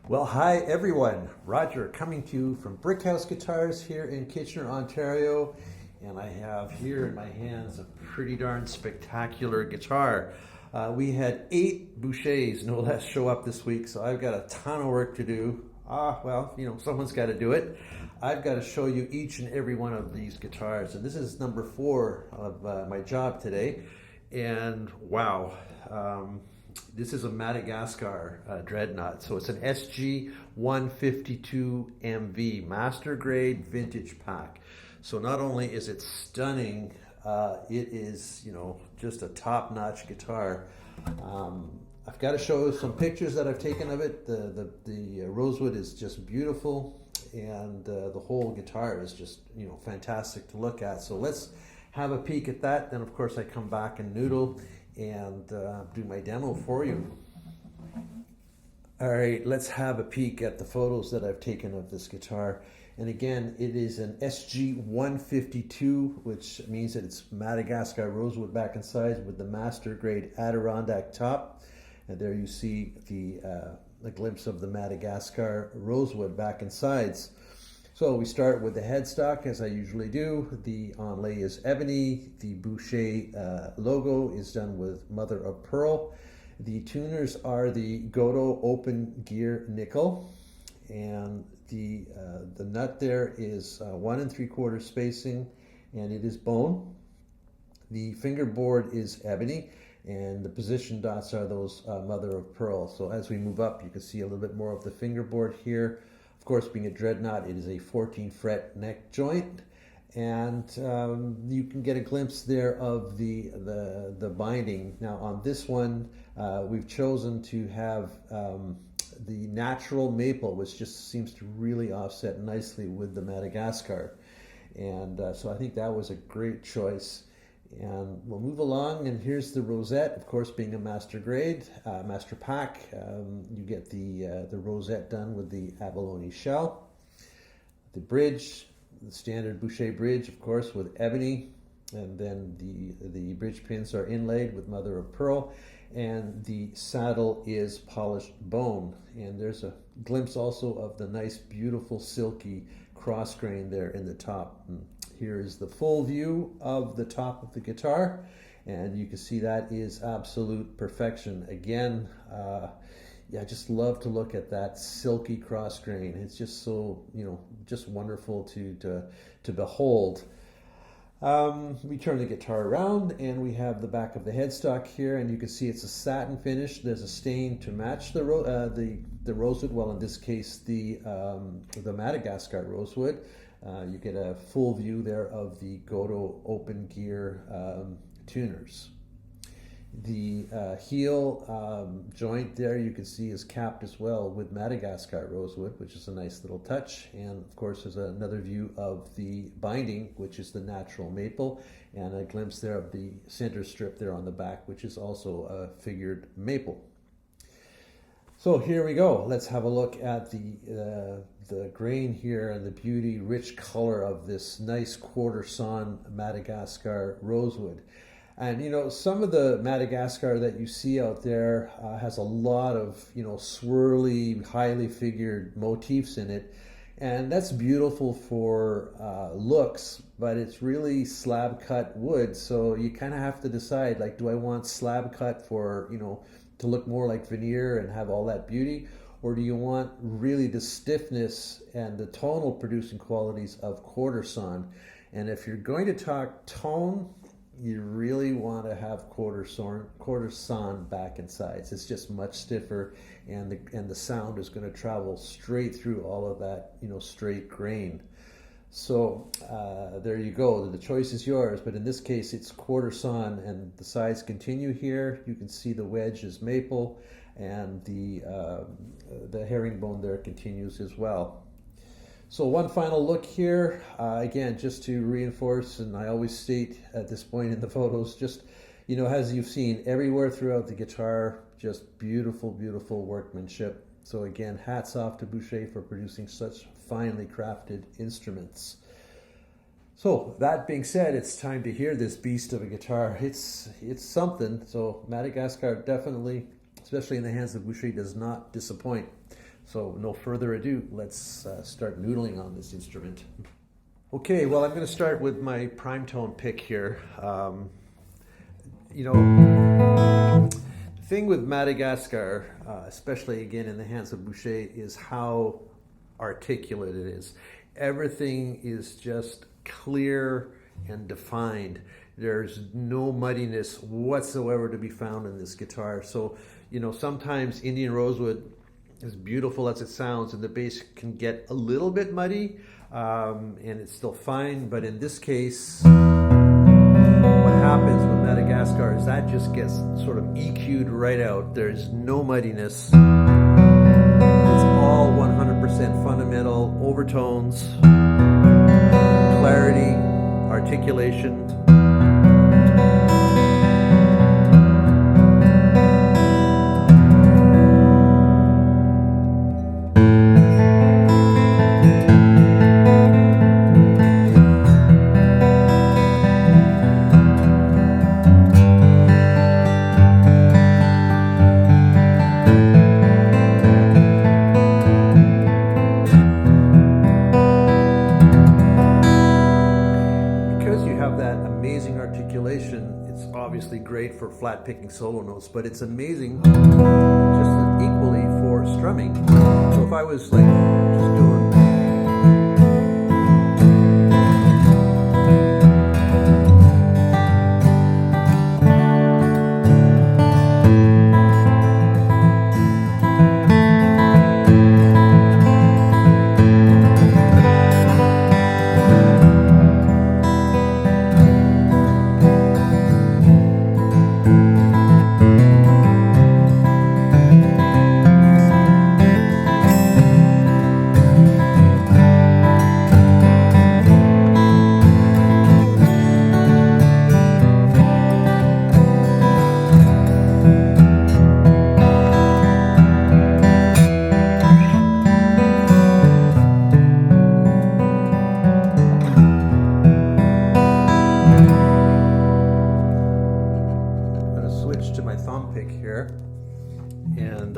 Well, hi everyone. Roger coming to you from Brickhouse Guitars here in Kitchener, Ontario. And I have here in my hands a pretty darn spectacular guitar. We had 8 Bouchers, no less, show up this week, so I've got a ton of work to do. Someone's got to do it. I've got to show you each and every one of these guitars. And this is number 4 of my job today. And wow. This is a Madagascar dreadnought. So it's an SG 152 MV, master grade vintage pack. So not only is it stunning, it is, just a top-notch guitar. I've got to show some pictures that I've taken of it. The rosewood is just beautiful, and the whole guitar is just, fantastic to look at. So let's have a peek at that. Then, of course, I come back and noodle and do my demo for you. All right, let's have a peek at the photos that I've taken of this guitar. And again, it is an SG 152, which means that it's Madagascar rosewood back and sides with the master grade Adirondack top. And there you see the glimpse of the Madagascar rosewood back and sides. So we start with the headstock, as I usually do. The onlay is ebony. The Boucher logo is done with mother of pearl. The tuners are the Godot open gear nickel, and the nut there is 1 3/4 spacing, and it is bone. The fingerboard is ebony, and the position dots are those mother of pearl. So as we move up, you can see a little bit more of the fingerboard here. Of course, being a dreadnought, it is a 14 fret neck joint, and you can get a glimpse there of the binding. Now on this one, we've chosen to have the natural maple, which just seems to really offset nicely with the Madagascar, and so I think that was a great choice. And we'll move along, and here's the rosette. Of course, being a master grade, master pack, you get the rosette done with the abalone shell. The bridge, the standard Boucher bridge, of course, with ebony, and then the bridge pins are inlaid with mother of pearl, and the saddle is polished bone. And there's a glimpse also of the nice, beautiful, silky cross grain there in the top. And here is the full view of the top of the guitar, and you can see that is absolute perfection. Again, I just love to look at that silky cross grain. It's just so, just wonderful to behold. We turn the guitar around, and we have the back of the headstock here, and you can see it's a satin finish. There's a stain to match the rosewood. Well, in this case, the Madagascar rosewood. You get a full view there of the Godot open gear tuners. The heel joint there you can see is capped as well with Madagascar rosewood, which is a nice little touch. And of course there's another view of the binding, which is the natural maple, and a glimpse there of the center strip there on the back, which is also a figured maple. So here we go. Let's have a look at the grain here and the beauty, rich color of this nice quarter sawn Madagascar rosewood. And some of the Madagascar that you see out there has a lot of swirly, highly figured motifs in it, and that's beautiful for looks, but it's really slab cut wood. So you kind of have to decide, like, do I want slab cut for to look more like veneer and have all that beauty, or do you want really the stiffness and the tonal producing qualities of quarter sawn? And if you're going to talk tone, you really want to have quarter sawn back and sides. It's just much stiffer, and the sound is going to travel straight through all of that straight grain. So there you go. The choice is yours, but in this case it's quarter sawn, and the sides continue here. You can see the wedge is maple, and the herringbone there continues as well. So one final look here, again, just to reinforce, and I always state at this point in the photos, just, as you've seen everywhere throughout the guitar, just beautiful, beautiful workmanship. So again, hats off to Boucher for producing such finely crafted instruments. So that being said, it's time to hear this beast of a guitar. It's something. So Madagascar definitely, especially in the hands of Boucher, does not disappoint. So no further ado, let's start noodling on this instrument. Okay, well, I'm going to start with my prime tone pick here. The thing with Madagascar, especially again in the hands of Boucher, is how articulate it is. Everything is just clear and defined. There's no muddiness whatsoever to be found in this guitar. So, sometimes Indian Rosewood, as beautiful as it sounds, and the bass can get a little bit muddy, and it's still fine. But in this case, what happens with Madagascar is that just gets sort of EQ'd right out. There's no muddiness. It's all 100% fundamental overtones, clarity, articulation. It's obviously great for flat picking solo notes, but it's amazing just as equally for strumming. So if I was like just doing to my thumb pick here, and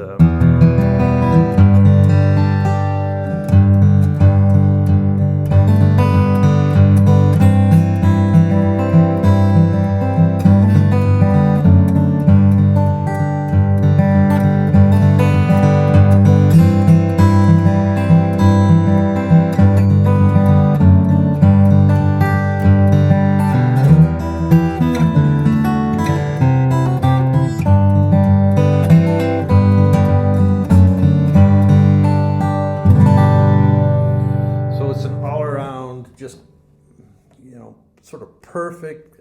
sort of perfect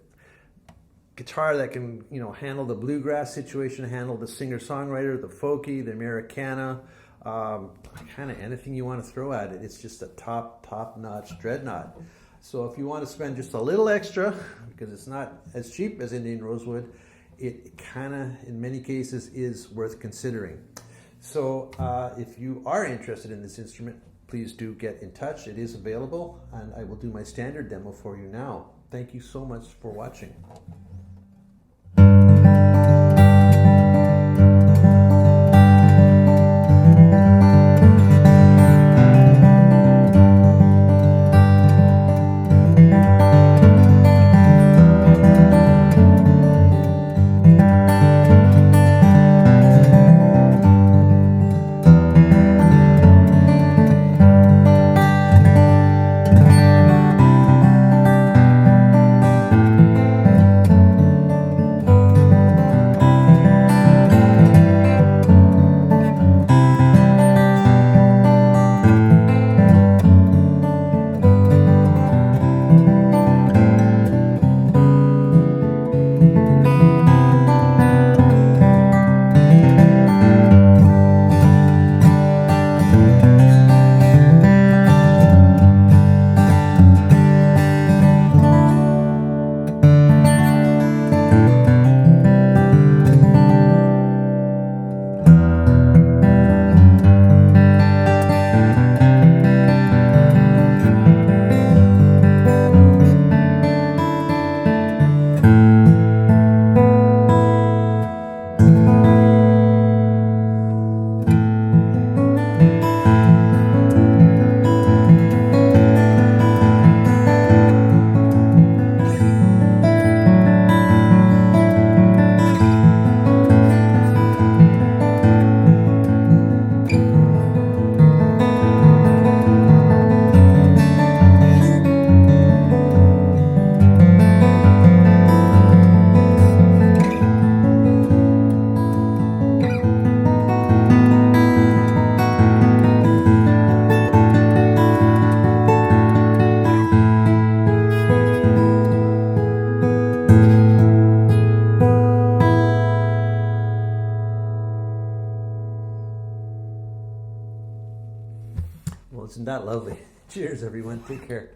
guitar that can, handle the bluegrass situation, handle the singer-songwriter, the folky, the Americana, kind of anything you want to throw at it. It's just a top-notch dreadnought. So if you want to spend just a little extra, because it's not as cheap as Indian Rosewood, it kind of, in many cases, is worth considering. So if you are interested in this instrument, please do get in touch. It is available, and I will do my standard demo for you now. Thank you so much for watching. Isn't that lovely? Cheers, everyone. Take care.